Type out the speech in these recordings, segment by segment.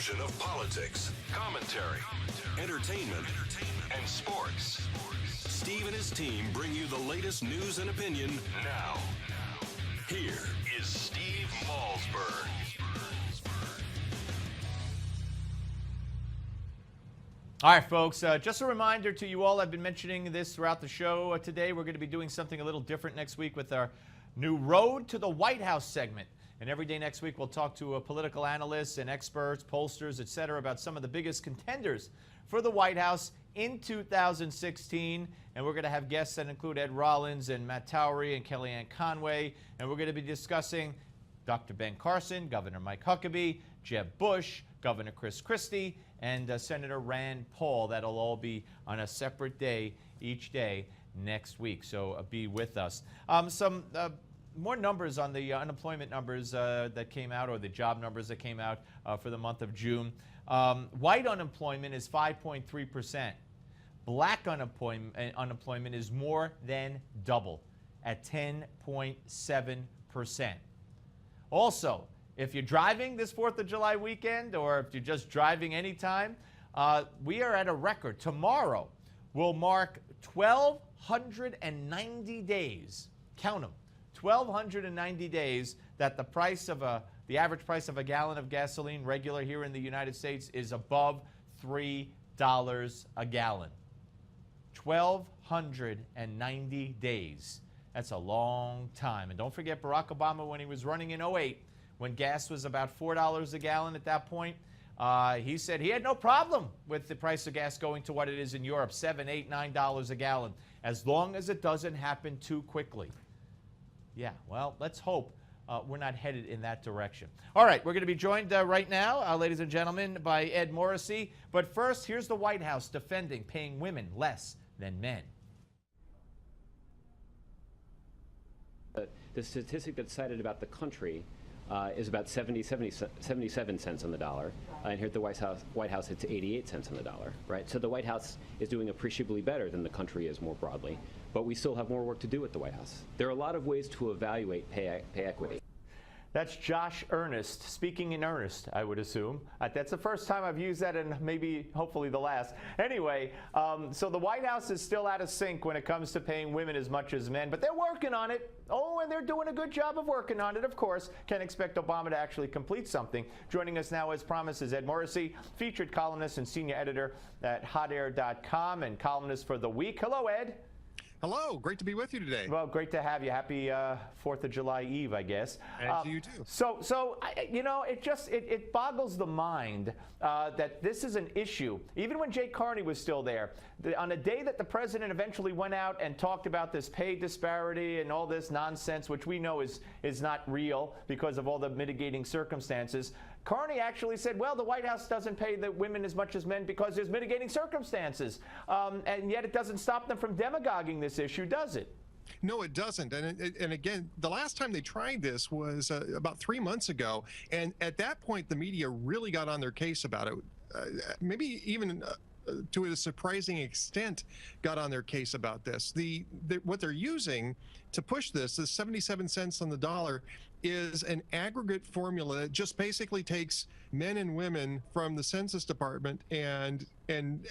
fusion of politics, commentary, entertainment, and sports. Steve and his team bring you the latest news and opinion now. Here is Steve Malzberg. All right, folks, just a reminder to you all, I've been mentioning this throughout the show today. We're going to be doing something a little different next week with our new Road to the White House segment. And every day next week, we'll talk to political analysts and experts, pollsters, et cetera, about some of the biggest contenders for the White House in 2016. And we're going to have guests that include Ed Rollins and Matt Towery and Kellyanne Conway. And we're going to be discussing Dr. Ben Carson, Governor Mike Huckabee, Jeb Bush, Governor Chris Christie, and Senator Rand Paul. That'll all be on a separate day each day next week. So be with us. Some more numbers on the unemployment numbers that came out, or the job numbers that came out for the month of June. White unemployment is 5.3%. Black unemployment is more than double at 10.7%. Also, if you're driving this 4th of July weekend, or if you're just driving anytime, we are at a record. Tomorrow will mark 1,290 days. Count them. 1,290 days that the average price of a gallon of gasoline regular here in the United States is above $3 a gallon. 1,290 days. That's a long time. And don't forget Barack Obama, when he was running in 2008, when gas was about $4 a gallon at that point, he said he had no problem with the price of gas going to what it is in Europe, $7, $8, $9 a gallon, as long as it doesn't happen too quickly. Yeah, well, let's hope we're not headed in that direction. All right, we're going to be joined right now, ladies and gentlemen, by Ed Morrissey. But first, here's the White House defending paying women less than men. The statistic that's cited about the country is about 77 cents on the dollar, and here at the White House it's 88 cents on the dollar, right? So the White House is doing appreciably better than the country is more broadly, but we still have more work to do at the White House. There are a lot of ways to evaluate pay equity. That's Josh Earnest, speaking in earnest, I would assume. That's the first time I've used that, and maybe, hopefully, the last. Anyway, so the White House is still out of sync when it comes to paying women as much as men, but they're working on it. Oh, and they're doing a good job of working on it, of course. Can't expect Obama to actually complete something. Joining us now, as promised, is Ed Morrissey, featured columnist and senior editor at hotair.com and columnist for The Week. Hello, Ed. Hello, great to be with you today. Well, great to have you. Happy 4th of July Eve, I guess. And to you too. So you know, it boggles the mind that this is an issue. Even when Jay Carney was still there, on a day that the president eventually went out and talked about this pay disparity and all this nonsense, which we know is not real because of all the mitigating circumstances, Carney actually said, well, the White House doesn't pay the women as much as men because there's mitigating circumstances. And yet it doesn't stop them from demagoguing this issue, does it? No, it doesn't. And again, the last time they tried this was about 3 months ago. And at that point, the media really got on their case about it. Maybe even to a surprising extent got on their case about this. What they're using to push this is 77 cents on the dollar is an aggregate formula that just basically takes men and women from the Census Department and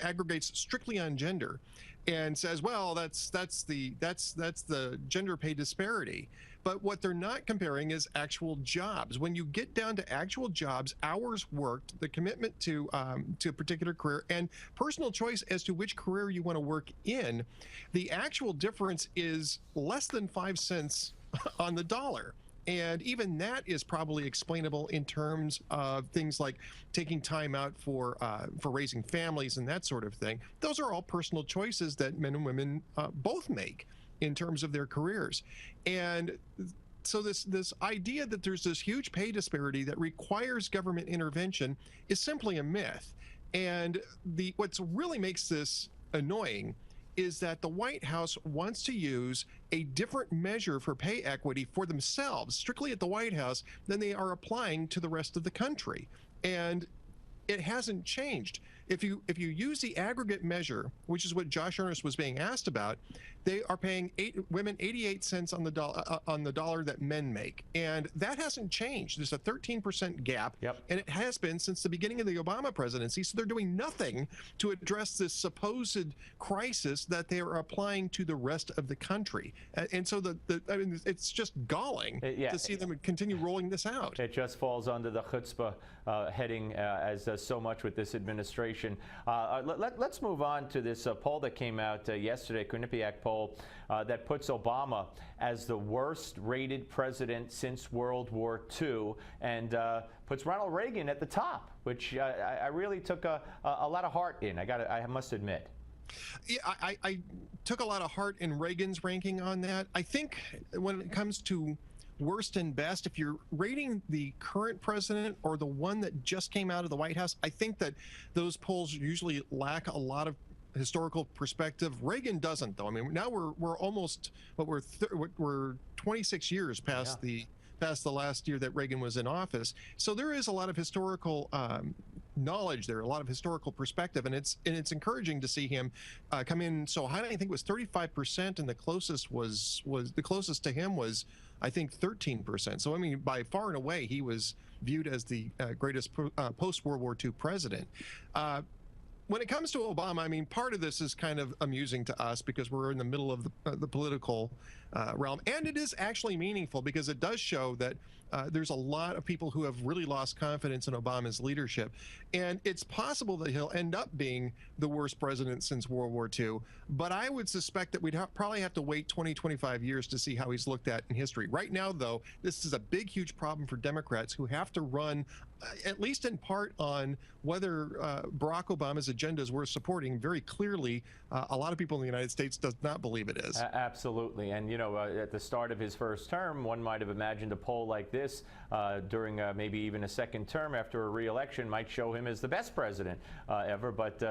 aggregates strictly on gender, and says, well, that's the gender pay disparity. But what they're not comparing is actual jobs. When you get down to actual jobs, hours worked, the commitment to a particular career, and personal choice as to which career you want to work in, the actual difference is less than 5 cents on the dollar. And even that is probably explainable in terms of things like taking time out for raising families and that sort of thing. Those are all personal choices that men and women both make in terms of their careers. And so this idea that there's this huge pay disparity that requires government intervention is simply a myth. And what really makes this annoying is that the White House wants to use a different measure for pay equity for themselves, strictly at the White House, than they are applying to the rest of the country. And it hasn't changed. if you use the aggregate measure, which is what Josh Earnest was being asked about, they are paying women 88 cents on the dollar that men make, and that hasn't changed. There's a 13% gap, and it has been since the beginning of the Obama presidency. So they're doing nothing to address this supposed crisis that they are applying to the rest of the country. And so I mean, it's just galling to see them continue rolling this out. It just falls under the chutzpah heading, as does so much with this administration. Let's move on to this poll that came out yesterday, Quinnipiac poll, that puts Obama as the worst rated president since World War II, and puts Ronald Reagan at the top, which I really took a lot of heart in, I must admit. Yeah, I took a lot of heart in Reagan's ranking on that. I think when it comes to worst and best, if you're rating the current president or the one that just came out of the White House, I think that those polls usually lack a lot of historical perspective. Reagan doesn't, though. I mean, now we're almost, we're 26 years past the last year that Reagan was in office. So there is a lot of historical knowledge there, a lot of historical perspective, and it's encouraging to see him come in so high. I think it was 35%, and the closest to him was, I think, 13%. So I mean, by far and away, he was viewed as the greatest post-World War II president. When it comes to Obama, I mean, part of this is kind of amusing to us because we're in the middle of the political realm, and it is actually meaningful because it does show that there's a lot of people who have really lost confidence in Obama's leadership, and it's possible that he'll end up being the worst president since World War II, but I would suspect that we'd probably have to wait 20-25 years to see how he's looked at in history. Right now, though, this is a big, huge problem for Democrats who have to run, at least in part, on whether Barack Obama's agenda is worth supporting. Very clearly, a lot of people in the United States does not believe it is. Absolutely. And, you know, at the start of his first term, one might have imagined a poll like this during maybe even a second term after a re-election might show him as the best president ever. But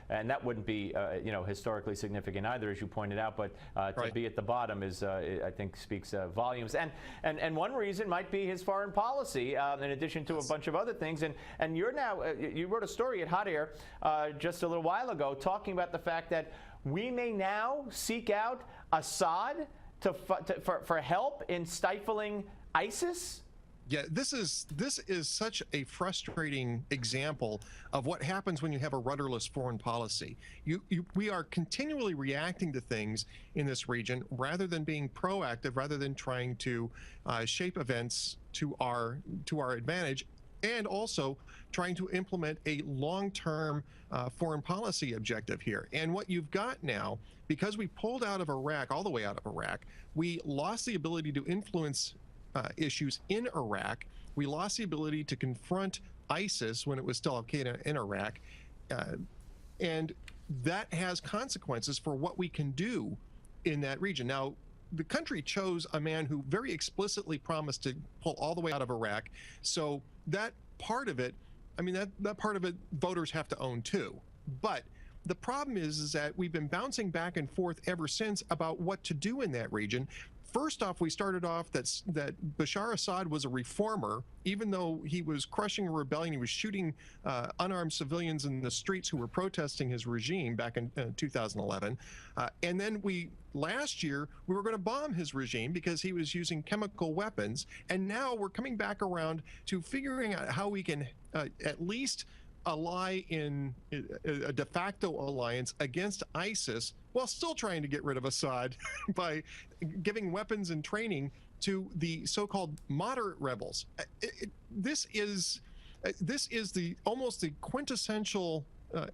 and that wouldn't be, you know, historically significant either, as you pointed out. But to be at the bottom is, I think, speaks volumes. And one reason might be his foreign policy, in addition to a bunch of other things. And you're now, you wrote a story at Hot Air just a little while ago talking about the fact that we may now seek out Assad for help in stifling ISIS? Yeah, this is such a frustrating example of what happens when you have a rudderless foreign policy. We are continually reacting to things in this region rather than being proactive, rather than trying to shape events to our advantage, and also trying to implement a long-term foreign policy objective here. And what you've got now, because we pulled out of Iraq, all the way out of Iraq, we lost the ability to influence issues in Iraq. We lost the ability to confront ISIS when it was still Al-Qaeda in Iraq. And that has consequences for what we can do in that region. Now, the country chose a man who very explicitly promised to pull all the way out of Iraq. So that part of it, I mean, that part of it, voters have to own too. But the problem is that we've been bouncing back and forth ever since about what to do in that region. First off, we started off that Bashar Assad was a reformer, even though he was crushing a rebellion. He was shooting unarmed civilians in the streets who were protesting his regime back in 2011. And then last year, we were going to bomb his regime because he was using chemical weapons. And now we're coming back around to figuring out how we can at least ally in a de facto alliance against ISIS while still trying to get rid of Assad by giving weapons and training to the so-called moderate rebels. This is almost the quintessential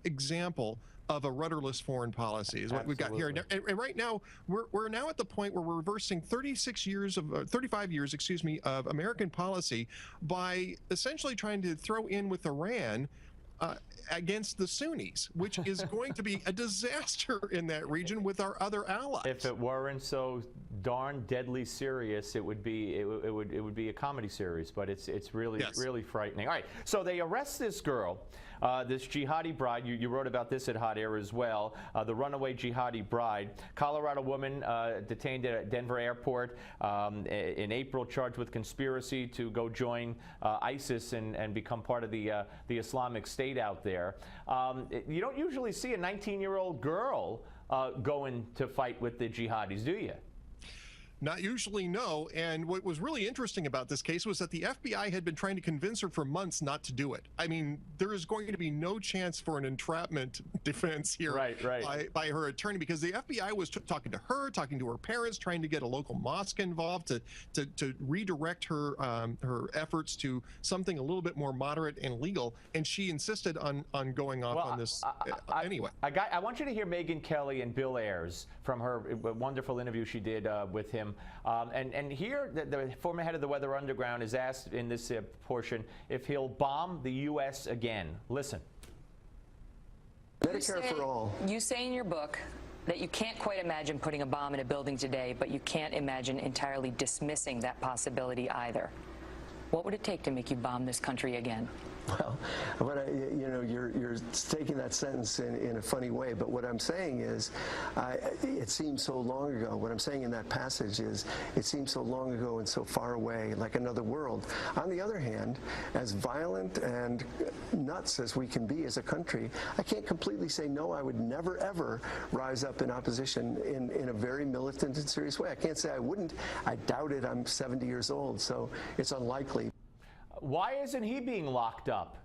example of a rudderless foreign policy is what we've got here. And right now, we're now at the point where we're reversing 35 years, excuse me, of American policy by essentially trying to throw in with Iran against the Sunnis, which is going to be a disaster in that region with our other allies. If it weren't so darn deadly serious, it would be a comedy series. But it's really really frightening. All right, so they arrest this girl this jihadi bride, you wrote about this at Hot Air as well, the runaway jihadi bride. Colorado woman detained at Denver airport in April, charged with conspiracy to go join ISIS and become part of the Islamic State out there. You don't usually see a 19-year-old girl going to fight with the jihadis, do you? Not usually, no. And what was really interesting about this case was that the FBI had been trying to convince her for months not to do it. I mean, there is going to be no chance for an entrapment defense here by her attorney, because the FBI was talking to her, talking to her parents, trying to get a local mosque involved to redirect her her efforts to something a little bit more moderate and legal. And she insisted on going off on this anyway. I want you to hear Megyn Kelly and Bill Ayers from her wonderful interview she did with him. And here, the former head of the Weather Underground is asked in this portion if he'll bomb the U.S. again. Listen. Medicare for all. You say in your book that you can't quite imagine putting a bomb in a building today, but you can't imagine entirely dismissing that possibility either. What would it take to make you bomb this country again? Well, you know, you're taking that sentence in a funny way, but what I'm saying is, it seems so long ago. What I'm saying in that passage is, it seems so long ago and so far away, like another world. On the other hand, as violent and nuts as we can be as a country, I can't completely say no. I would never ever rise up in opposition in a very militant and serious way. I can't say I wouldn't. I doubt it. I'm 70 years old, so it's unlikely. Why isn't he being locked up?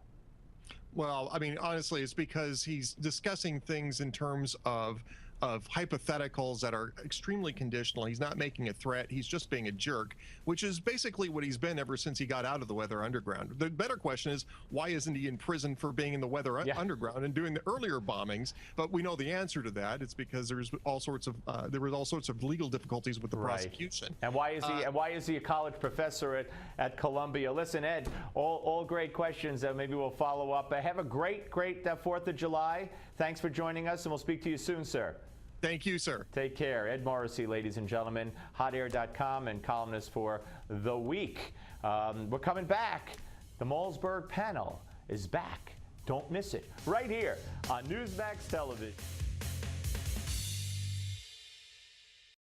Well, I mean, honestly, it's because he's discussing things in terms of hypotheticals that are extremely conditional. He's not making a threat. He's just being a jerk, which is basically what he's been ever since he got out of the Weather Underground. The better question is, why isn't he in prison for being in the Weather Underground and doing the earlier bombings? But we know the answer to that. It's because there's all sorts of there was all sorts of legal difficulties with the prosecution. And why is he? And why is he a college professor at Columbia? Listen, Ed, all great questions. Maybe we'll follow up. Have a great 4th of July. Thanks for joining us, and we'll speak to you soon, sir. Thank you, sir. Take care. Ed Morrissey, ladies and gentlemen, hotair.com and columnist for The Week. We're coming back. The Malsberg panel is back. Don't miss it. Right here on Newsmax Television.